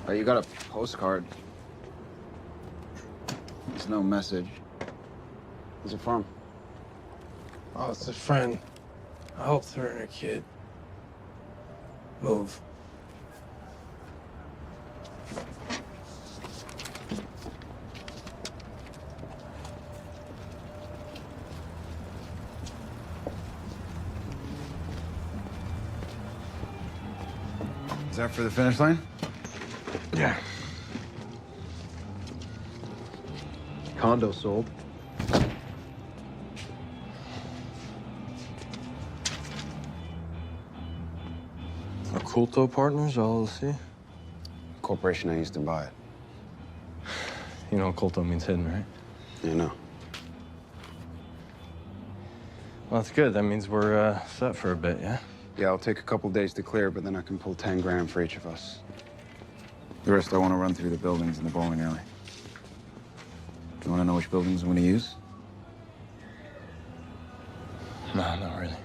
You got a postcard. There's no message. Who's it from? Oh, it's a friend. I helped her and her kid move. Is that for the finish line? Yeah. Condo sold. Oculto Partners, LLC? Corporation I used to buy it. You know Oculto means hidden, right? Yeah, no. Well, that's good. That means we're set for a bit, yeah? Yeah, I'll take a couple days to clear, but then I can pull 10 grand for each of us. The rest I want to run through the buildings in the bowling alley. You want to know which buildings I'm going to use? No, not really.